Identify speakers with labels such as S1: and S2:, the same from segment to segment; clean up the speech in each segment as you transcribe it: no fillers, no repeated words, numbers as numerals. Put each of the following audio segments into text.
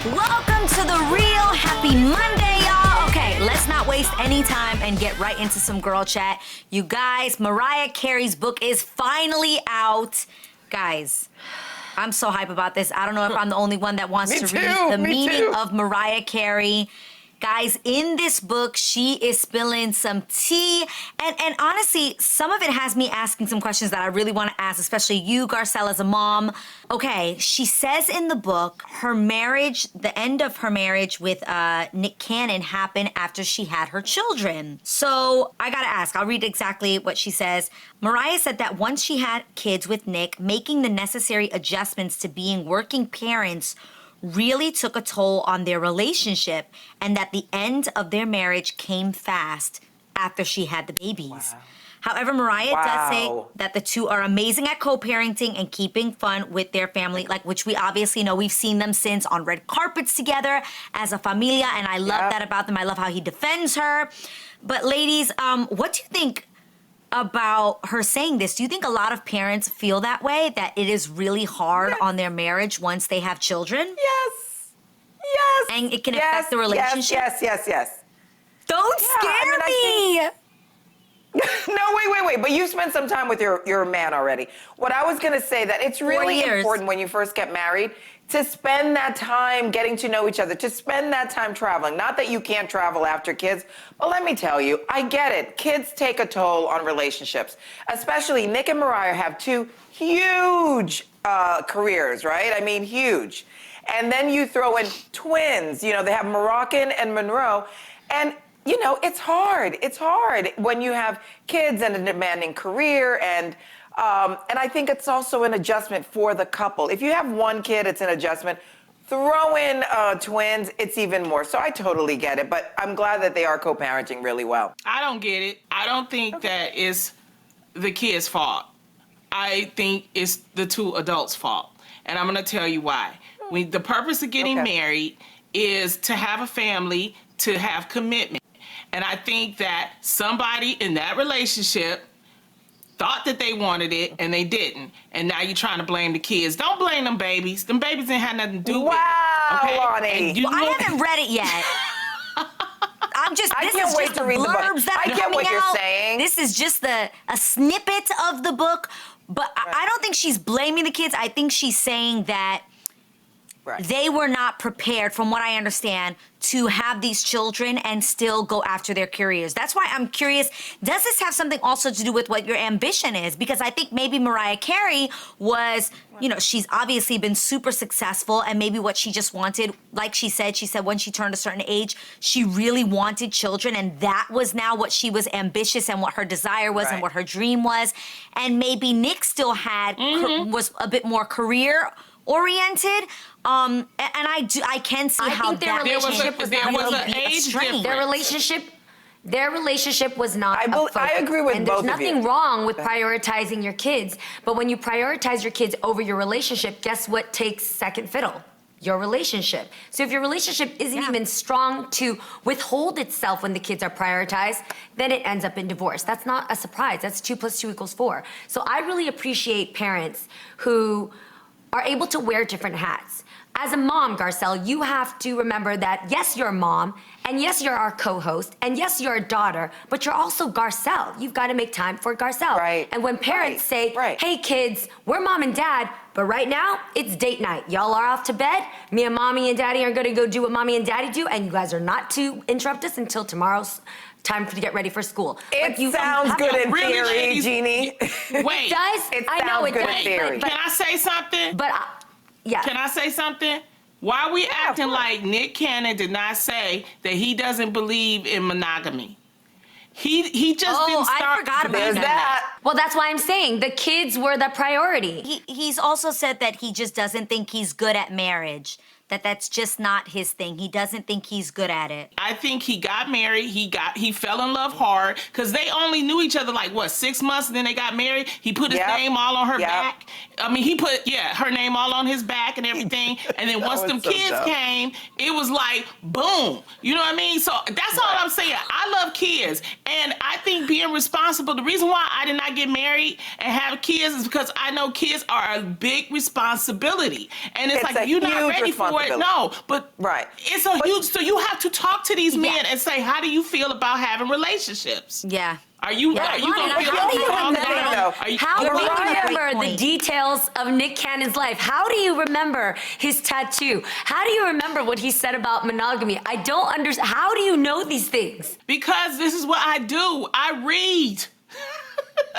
S1: Welcome to the Real Happy Monday, y'all. Okay, let's not waste any time and get right into some girl chat. You guys, Mariah Carey's book is finally out. Guys, I'm so hype about this. I don't know if I'm the only one that wants to read the meaning of Mariah Carey. Guys, in this book, she is spilling some tea. And honestly, some of it has me asking some questions that I really want to ask, especially you, Garcelle, as a mom. Okay, she says in the book, her marriage, the end of her marriage with Nick Cannon happened after she had her children. So I gotta ask, I'll read exactly what she says. Mariah said that once she had kids with Nick, making the necessary adjustments to being working parents really took a toll on their relationship, and that the end of their marriage came fast after she had the babies. Wow. However, Mariah does say that the two are amazing at co-parenting and keeping fun with their family, like which we obviously know. We've seen them since on red carpets together as a familia, and I love that about them. I love how he defends her. But ladies, what do you think about her saying this? Do you think a lot of parents feel that way, that it is really hard on their marriage once they have children?
S2: Yes.
S1: And it can affect the relationship?
S2: Yes.
S1: Don't scare me!
S2: No, wait. But you've spent some time with your man already. What I was going to say, that it's really important when you first get married to spend that time getting to know each other, to spend that time traveling. Not that you can't travel after kids, but let me tell you, I get it. Kids take a toll on relationships. Especially Nick and Mariah have two huge careers, right? I mean, huge. And then you throw in twins. You know, they have Moroccan and Monroe. And you know, it's hard. It's hard when you have kids and a demanding career, and I think it's also an adjustment for the couple. If you have one kid, it's an adjustment. Throw in twins, it's even more. So I totally get it, but I'm glad that they are co-parenting really well.
S3: I don't get it. I don't think that it's the kid's fault. I think it's the two adults' fault, and I'm going to tell you why. The purpose of getting married is to have a family, to have commitment. And I think that somebody in that relationship thought that they wanted it and they didn't. And now you're trying to blame the kids. Don't blame them babies. Them babies didn't have nothing to do with it.
S2: Wow, Lonnie.
S1: Well, I haven't read it yet.
S2: I can't wait to read the book. I get what you're saying.
S1: This is just a snippet of the book. But I don't think she's blaming the kids. I think she's saying that they were not prepared, from what I understand, to have these children and still go after their careers. That's why I'm curious, does this have something also to do with what your ambition is? Because I think maybe Mariah Carey was, you know, she's obviously been super successful, and maybe what she just wanted, like she said when she turned a certain age, she really wanted children, and that was now what she was ambitious and what her desire was and what her dream was. And maybe Nick still had, was a bit more career oriented, and I can see how
S4: their relationship was an age difference. Their relationship was not.
S2: I agree with both of you.
S4: And there's nothing wrong with prioritizing your kids, but when you prioritize your kids over your relationship, guess what takes second fiddle? Your relationship. So if your relationship isn't even strong to withhold itself when the kids are prioritized, then it ends up in divorce. That's not a surprise. That's 2 + 2 = 4. So I really appreciate parents who are able to wear different hats. As a mom, Garcelle, you have to remember that, yes, you're a mom, and yes, you're our co-host, and yes, you're a daughter, but you're also Garcelle. You've got to make time for Garcelle.
S2: Right.
S4: And when parents say, hey, kids, we're mom and dad, but right now, it's date night. Y'all are off to bed. Me and mommy and daddy are going to go do what mommy and daddy do, and you guys are not to interrupt us until tomorrow's time to get ready for school.
S2: It sounds good in theory, Jeannie.
S3: Wait.
S4: I know it does.
S3: Can I say something? Can I say something? Why are we acting like Nick Cannon did not say that he doesn't believe in monogamy? He just didn't start.
S1: I forgot about that.
S4: Well, that's why I'm saying the kids were the priority.
S1: He's also said that he just doesn't think he's good at marriage. That's just not his thing. He doesn't think he's good at it.
S3: I think he got married. He fell in love hard because they only knew each other like 6 months, and then they got married. He put his name all on her back. I mean, he put her name all on his back and everything. And then once them kids came, it was like boom. You know what I mean? So that's all I'm saying. I love kids, and I think being responsible. The reason why I did not get married and have kids is because I know kids are a big responsibility, and it's like you're not ready for it. No, but it's a huge. So you have to talk to these men and say, how do you feel about having relationships?
S1: Yeah.
S3: Are you going to feel
S4: How do you
S3: remember
S4: remember the details of Nick Cannon's life? How do you remember his tattoo? How do you remember what he said about monogamy? I don't understand. How do you know these things?
S3: Because this is what I do. I read.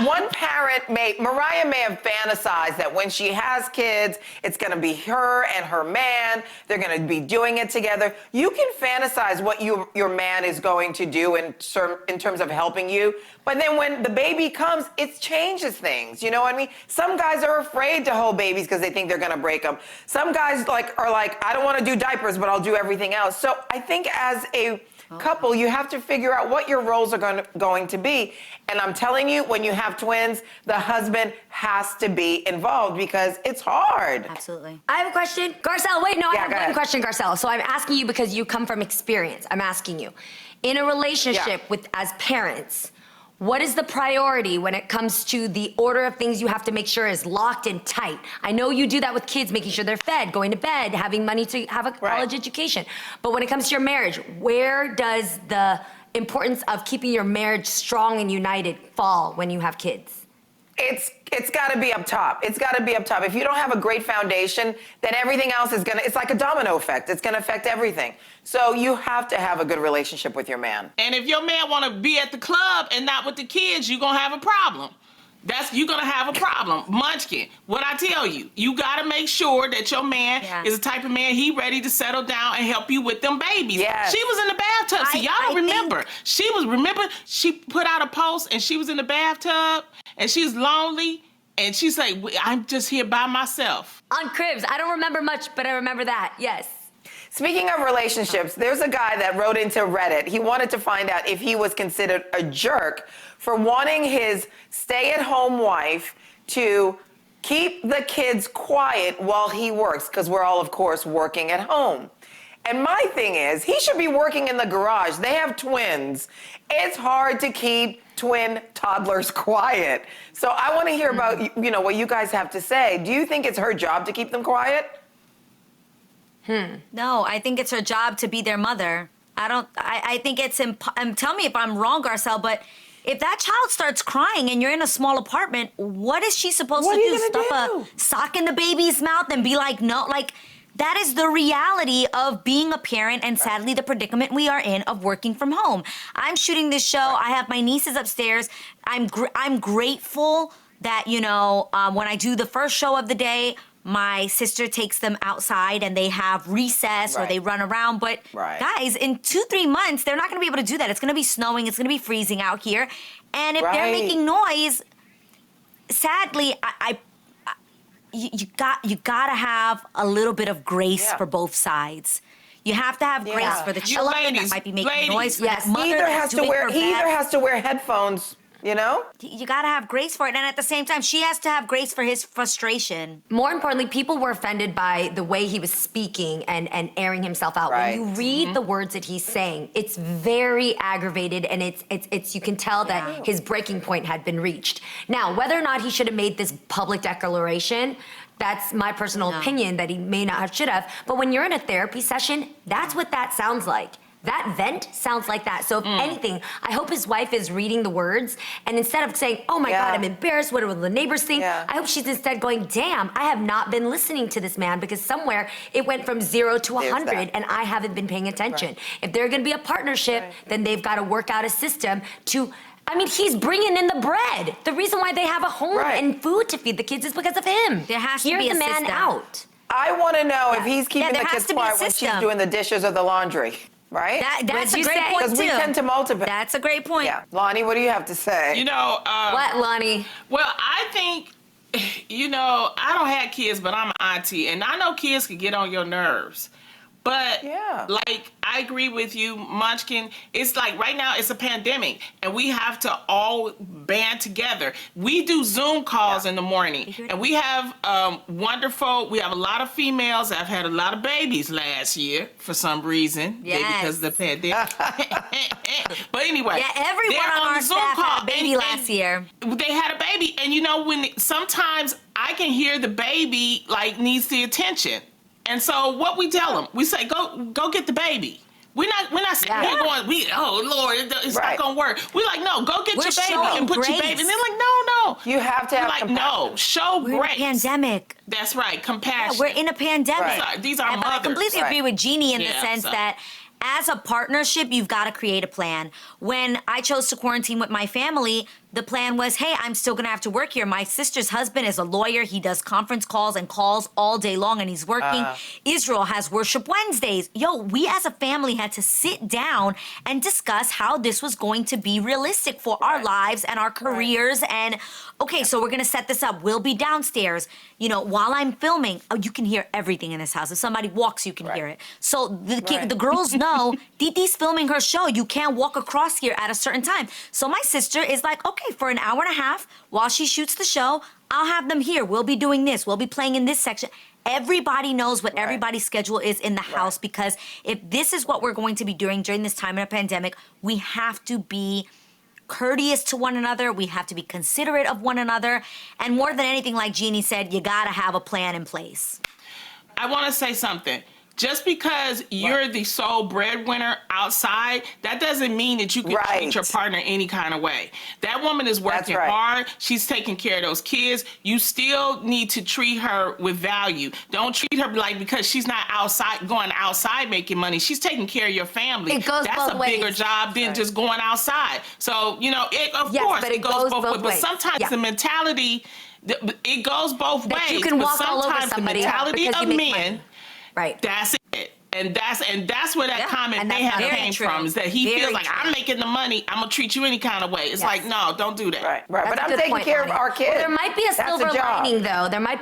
S2: One parent Mariah may have fantasized that when she has kids, it's going to be her and her man. They're going to be doing it together. You can fantasize what your man is going to do in terms of helping you. But then when the baby comes, it changes things. You know what I mean? Some guys are afraid to hold babies because they think they're going to break them. Some guys are like, I don't want to do diapers, but I'll do everything else. So I think as a couple, you have to figure out what your roles are going to be. And I'm telling you, when you have twins, the husband has to be involved because it's hard.
S1: Absolutely.
S4: I have a question. Garcelle, wait, no, I have one question,
S2: ahead.
S4: Garcelle. So I'm asking you because you come from experience. I'm asking you. In a relationship as parents, what is the priority when it comes to the order of things you have to make sure is locked and tight? I know you do that with kids, making sure they're fed, going to bed, having money to have a college education. But when it comes to your marriage, where does the importance of keeping your marriage strong and united fall when you have kids?
S2: It's got to be up top. It's got to be up top. If you don't have a great foundation, then everything else is it's like a domino effect. It's going to affect everything. So you have to have a good relationship with your man.
S3: And if your man want to be at the club and not with the kids, you're going to have a problem. You're going to have a problem. Munchkin, what I tell you, you got to make sure that your man is the type of man he ready to settle down and help you with them babies.
S2: Yes.
S3: She was in the bathtub. See, y'all don't remember. She put out a post and she was in the bathtub and she's lonely and she's like, I'm just here by myself.
S4: On Cribs, I don't remember much, but I remember that, yes.
S2: Speaking of relationships, there's a guy that wrote into Reddit. He wanted to find out if he was considered a jerk for wanting his stay-at-home wife to keep the kids quiet while he works, because we're all, of course, working at home. And my thing is, he should be working in the garage. They have twins. It's hard to keep twin toddlers quiet. So I want to hear about, what you guys have to say. Do you think it's her job to keep them quiet?
S1: No, I think it's her job to be their mother. I think it's, tell me if I'm wrong, Garcelle, but if that child starts crying and you're in a small apartment, what is she supposed to do? Stuff a sock in the baby's mouth and be like, no, like, that is the reality of being a parent and sadly the predicament we are in of working from home. I'm shooting this show. I have my nieces upstairs. I'm grateful that, when I do the first show of the day, my sister takes them outside and they have recess or they run around. But guys, in 2-3 months, they're not going to be able to do that. It's going to be snowing. It's going to be freezing out here. And if they're making noise, sadly, you got to have a little bit of grace for both sides. You have to have grace for the children that might be making noise. For that mother
S2: he either has to wear headphones. You got
S1: to have grace for it. And at the same time, she has to have grace for his frustration.
S4: More importantly, people were offended by the way he was speaking and airing himself out. When you read the words that he's saying, it's very aggravated and it's you can tell that his breaking point had been reached. Now, whether or not he should have made this public declaration, that's my personal opinion that he may not have, should have. But when you're in a therapy session, that's what that sounds like. That vent sounds like that. So if anything, I hope his wife is reading the words and instead of saying, oh my God, I'm embarrassed, what will the neighbors think? I hope she's instead going, damn, I have not been listening to this man because somewhere it went from 0 to 100 and I haven't been paying attention. If they're gonna be a partnership, then they've gotta work out a system to, he's bringing in the bread. The reason why they have a home and food to feed the kids is because of him.
S1: There has to be a
S4: the man
S1: system.
S4: out.
S2: I want to know if he's keeping the kids quiet when she's doing the dishes or the laundry. Right?
S1: That's a great point, too.
S2: Because we tend to multiply.
S1: That's a great point.
S2: Yeah. Lonnie, what do you have to say?
S4: What, Lonnie?
S3: Well, I think, I don't have kids, but I'm an auntie, and I know kids can get on your nerves. But, I agree with you, Munchkin. It's like right now it's a pandemic, and we have to all band together. We do Zoom calls in the morning, and we have we have a lot of females that have had a lot of babies last year for some reason. Maybe because of the pandemic. But anyway.
S1: Yeah, everyone on our Zoom staff had a baby last year.
S3: They had a baby, and when sometimes I can hear the baby, needs the attention. And so what we tell them, we say, go get the baby. We're not saying we're going, oh Lord, it's not gonna work. We're like, no, go get your baby and put your baby. And they're like, no.
S2: You have to have
S3: compassion. No, show grace.
S1: We're in a pandemic.
S3: That's right, compassion.
S1: Yeah, we're in a pandemic.
S3: Right. These are mothers.
S1: But I completely agree with Jeannie in the sense that as a partnership, you've got to create a plan. When I chose to quarantine with my family, the plan was, hey, I'm still gonna have to work here. My sister's husband is a lawyer. He does conference calls and calls all day long and he's working. Israel has worship Wednesdays. We as a family had to sit down and discuss how this was going to be realistic for our lives and our careers. And okay, so we're gonna set this up. We'll be downstairs. While I'm filming, you can hear everything in this house. If somebody walks, you can hear it. So the girls know, Diti's filming her show. You can't walk across here at a certain time. So my sister is like, okay, for an hour and a half while she shoots the show, I'll have them here. We'll be doing this. We'll be playing in this section. Everybody knows what everybody's schedule is in the house, because if this is what we're going to be doing during this time in a pandemic, we have to be courteous to one another. We have to be considerate of one another. And more than anything, like Jeannie said, you got to have a plan in place.
S3: I want to say something. Just because you're the sole breadwinner outside, that doesn't mean that you can treat your partner any kind of way. That woman is working hard. She's taking care of those kids. You still need to treat her with value. Don't treat her like because she's not going outside making money. She's taking care of your family.
S4: It goes
S3: That's
S4: both
S3: a
S4: ways.
S3: bigger job than just going outside. So, of course, it goes both ways. But sometimes the mentality, it goes both ways.
S4: You can walk
S3: but
S4: all over
S3: sometimes the
S4: somebody
S3: mentality of men,
S4: right?
S3: That's it. And that's where that comment may have came from, is that he feels like I'm making the money, I'm gonna treat you any kind of way. It's like, no, don't do that.
S2: Right. But I'm taking care of our kids.
S4: Well, there might be a silver lining, though. There might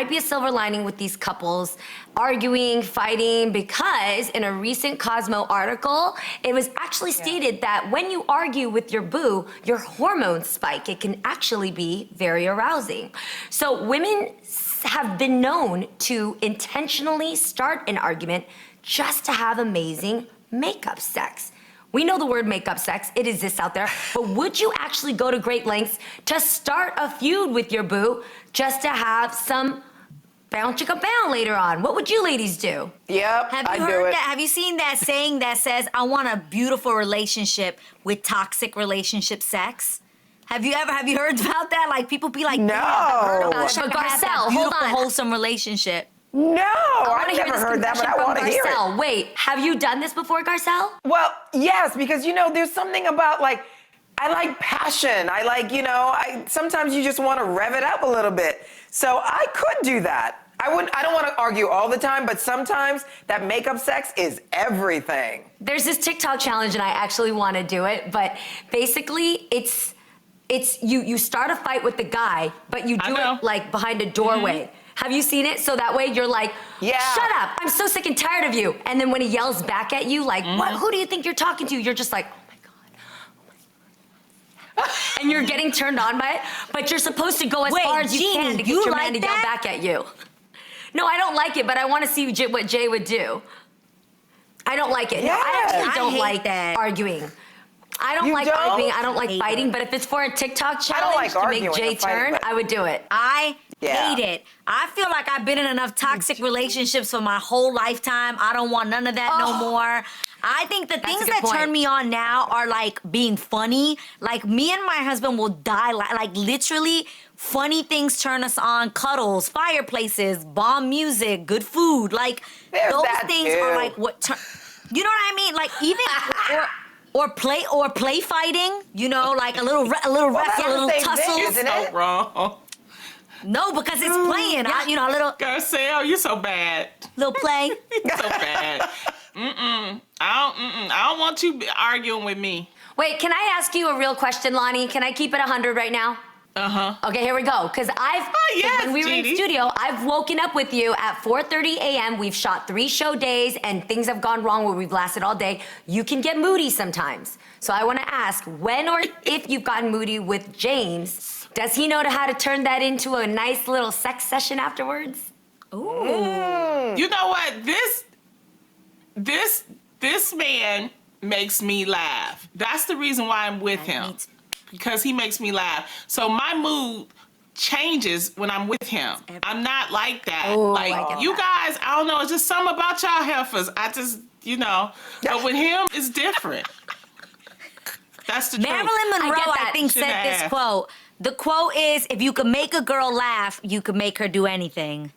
S4: be a silver lining with these couples arguing, fighting, because in a recent Cosmo article, it was actually stated that when you argue with your boo, your hormones spike. It can actually be very arousing. So women have been known to intentionally start an argument just to have amazing makeup sex. We know the word makeup sex, it exists out there, but would you actually go to great lengths to start a feud with your boo just to have some bounce chicka bound later on? What would you ladies do?
S2: Yep,
S1: Have you heard that? Have you seen that saying that says, I want a beautiful relationship with toxic relationship sex? Have you heard about that? Like, people be like,
S2: no.
S1: Garcelle, hold on. Wholesome relationship.
S2: No, I've never heard that, but I want to hear it.
S4: Wait, have you done this before, Garcelle?
S2: Well, yes, because, there's something about, I like passion. I like, sometimes you just want to rev it up a little bit. So I could do that. I don't want to argue all the time, but sometimes that makeup sex is everything.
S4: There's this TikTok challenge, and I actually want to do it, but basically it's you start a fight with the guy, but you do it like behind a doorway. Mm-hmm. Have you seen it? So that way you're like, shut up, I'm so sick and tired of you. And then when he yells back at you, like, who do you think you're talking to? You're just like, oh my God. And you're getting turned on by it, but you're supposed to go as far as you can to get your man to yell back at you. No, I don't like it, but I want to see what Jay would do. I don't like it.
S2: Yeah,
S4: no, I actually don't like
S1: that.
S4: Arguing. I don't like arguing. I don't like fighting. But if it's for a TikTok challenge to make Jay turn, I would do it.
S1: I hate it. I feel like I've been in enough toxic relationships for my whole lifetime. I don't want none of that no more. I think the things that turn me on now are like being funny. Like, me and my husband will die. Like literally, funny things turn us on. Cuddles, fireplaces, bomb music, good food. Like, those things are like what you know what I mean? Like, even or play fighting. Like a little wrestle, a little tussle.
S3: You're so wrong.
S1: No, because it's playing. A little.
S3: Garcelle, you're so bad.
S1: Little play.
S3: You're so bad. I don't want you arguing with me.
S4: Wait, can I ask you a real question, Lonnie? Can I keep it 100 right now? Okay, here we go. Because when we were in studio, I've woken up with you at 4:30 a.m. We've shot 3 show days, and things have gone wrong where we've lasted all day. You can get moody sometimes. So I want to ask, when or if you've gotten moody with James, does he know how to turn that into a nice little sex session afterwards?
S1: Ooh.
S3: You know what? This man makes me laugh. That's the reason why I'm with him. Because he makes me laugh. So my mood changes when I'm with him. I'm not like that.
S1: Oh, I
S3: like
S1: get
S3: you
S1: that.
S3: guys, I don't know, it's just something about y'all heifers. I just, but with him, it's different. That's the
S1: Marilyn
S3: truth.
S1: Monroe, I think,
S3: Shouldn't
S1: said this
S3: have.
S1: quote. The quote is, if you can make a girl laugh, you can make her do anything.